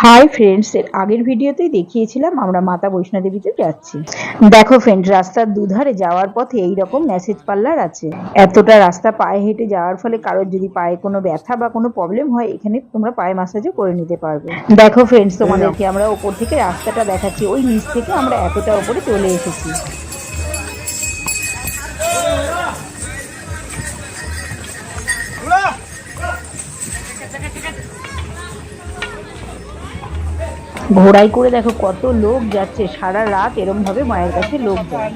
Hi friends, এর আগের ভিডিওতেই দেখিয়েছিলাম আমরা মাতা বৈষ্ণোদেবীতে যাচ্ছি। দেখো ফ্রেন্ড, রাস্তার দুধারে যাওয়ার পথে এইরকম ম্যাসেজ পার্লার আছে। এতটা রাস্তা পায়ে হেঁটে যাওয়ার ফলে কারোর যদি পায়ে কোনো ব্যথা বা কোনো প্রবলেম হয়, এখানে তোমরা পায়ে মাসাজও করে নিতে পারবে। দেখো ফ্রেন্ডস, তোমাদেরকে আমরা ওপর থেকে রাস্তাটা দেখাচ্ছি। ওই নিচ থেকে আমরা এতটা ওপরে চলে এসেছি। ঘোড়ায় করে দেখো কত লোক যাচ্ছে, সারা রাত এরম ভাবে মায়ের কাছে লোক যায়।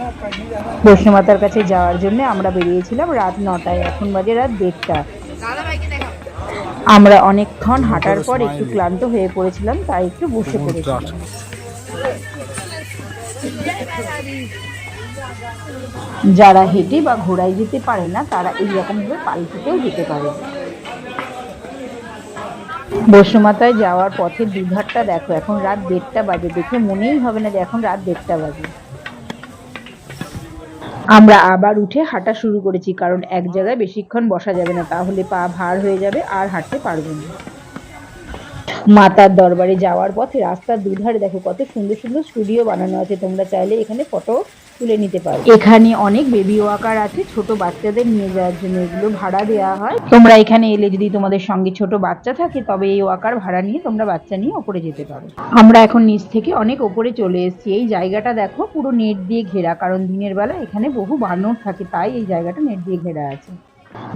বৈষ্ণো মাতার কাছে যাওয়ার জন্য আমরা বেরিয়েছিলাম রাত 9টায়, এখন বাজে রাত 1:30। আমরা অনেকক্ষণ হাঁটার পর একটু ক্লান্ত হয়ে পড়েছিলাম, তাই একটু বসে পড়েছিলাম। যারা হেঁটে বা ঘোড়ায় যেতে পারে না, তারা এইরকম ভাবে পালকিতেও যেতে পারে। বৈষ্ণো মাতায় যাওয়ার পথের দুধারটা দেখো, এখন রাত 1:30 বাজে, দেখে মনেই হবে না যে এখন রাত 1:30 বাজে। আমরা আবার উঠে হাঁটা শুরু করেছি, কারণ এক জায়গায় বেশিক্ষণ বসা যাবে না, তাহলে পা ভার হয়ে যাবে আর হাঁটতে পারবো না। মাতার দরবারে যাওয়ার পথে রাস্তার দুধারে দেখো কত সুন্দর সুন্দর স্টুডিও বানানো আছে, তোমরা চাইলে এখানে ফটো তুলে নিতে পারো। এখানে অনেক বেবি ওয়াকার আছে ছোট বাচ্চাদের নিয়ে যাওয়ার জন্য, এগুলো ভাড়া দেওয়া হয়। তোমরা এখানে এলে যদি তোমাদের সঙ্গে ছোট বাচ্চা থাকে, তবে এই ওয়াকার ভাড়া নিয়ে তোমরা বাচ্চা নিয়ে ওপরে যেতে পারো। আমরা এখন নিচ থেকে অনেক ওপরে চলে এসেছি। এই জায়গাটা দেখো পুরো নেট দিয়ে ঘেরা, কারণ দিনের বেলা এখানে বহু বানর থাকে, তাই এই জায়গাটা নেট দিয়ে ঘেরা আছে।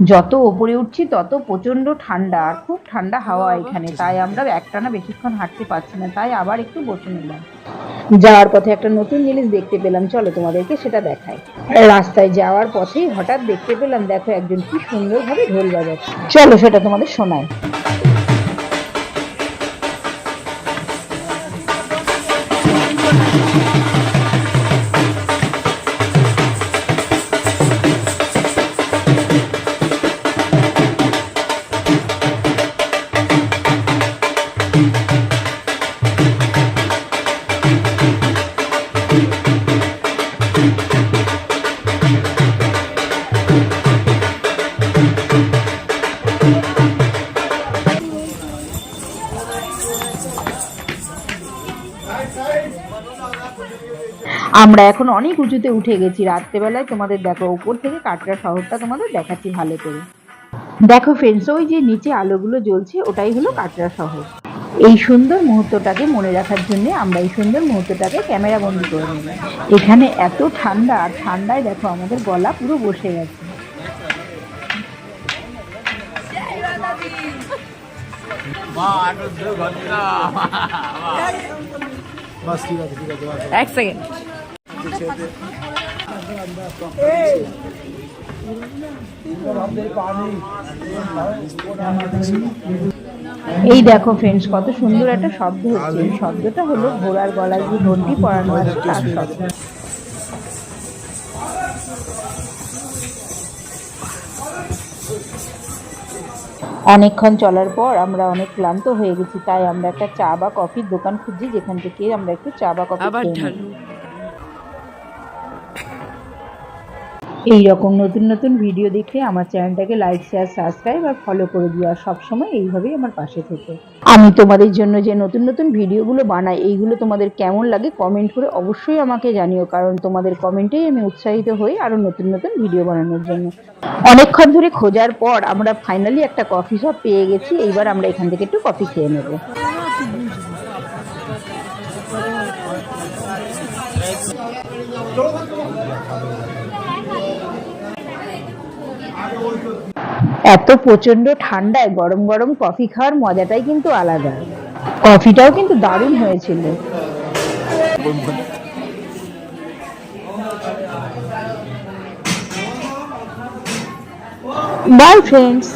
যত ওপরে উঠছি তত প্রচন্ড ঠান্ডা, আর খুব ঠান্ডা হাওয়া এখানে, তাই আমরা একটানা বেশিক্ষণ হাঁটতে পারছি না, তাই আবার একটু বসে নিলাম। যাওয়ার পথে একটা নতুন জিনিস দেখতে পেলাম, চলো তোমাদেরকে সেটা দেখাই। রাস্তায় যাওয়ার পথেই হঠাৎ দেখতে পেলাম, দেখো একজন কি সুন্দরভাবে ঢোল বাজাচ্ছে, চলো সেটা তোমাদের শোনাই। আমরা এখন অনেক উঁচুতে উঠে গেছি। রাত্রেবেলায় তোমাদের দেখো উপর থেকে কাটরা শহরটা তোমাদের দেখাচ্ছি ভালো করে। দেখো ফ্রেন্ডস, ওই যে নিচে আলোগুলো জ্বলছে, ওটাই হলো কাটরা শহর। এই সুন্দর মুহূর্তটাকে মনে রাখার জন্য আমরা এই সুন্দর মুহূর্তটাকে ক্যামেরা বন্দি করে নিলাম। এখানে এত ঠান্ডা, আর ঠান্ডায় দেখো আমাদের গলা পুরো বসে গেছে। এক সেকেন্ড। এই দেখো ফ্রেন্ডস, কত সুন্দর একটা শব্দ হচ্ছে। এই শব্দটা হলো ঘোড়ার গলায় যে ঘন্টি পরানো আছে তার শব্দ। অনেকক্ষণ চলার পর আমরা অনেক ক্লান্ত হয়ে গেছি, তাই আমরা একটা চা বা কফির দোকান খুঁজছি, যেখান থেকে আমরা একটু চা বা কফি খেয়ে নেব। এইরকম নতুন নতুন ভিডিও দেখে আমার চ্যানেলটাকে লাইক, শেয়ার, সাবস্ক্রাইব আর ফলো করে দিও, আর সবসময় এইভাবেই আমার পাশে থেকো। আমি তোমাদের জন্য যে নতুন নতুন ভিডিওগুলো বানাই, এইগুলো তোমাদের কেমন লাগে কমেন্ট করে অবশ্যই আমাকে জানিও, কারণ তোমাদের কমেন্টেই আমি উৎসাহিত হই আরও নতুন নতুন ভিডিও বানানোর জন্য। অনেকক্ষণ ধরে খোঁজার পর আমরা ফাইনালি একটা কফি শপ পেয়ে গেছি। এইবার আমরা এখান থেকে একটু কফি খেয়ে নেব। এত প্রচন্ড ঠান্ডায় গরম গরম কফি খাওয়ার মজাটাই কিন্তু আলাদা। কফিটাও কিন্তু দারুণ হয়েছিল। By friends.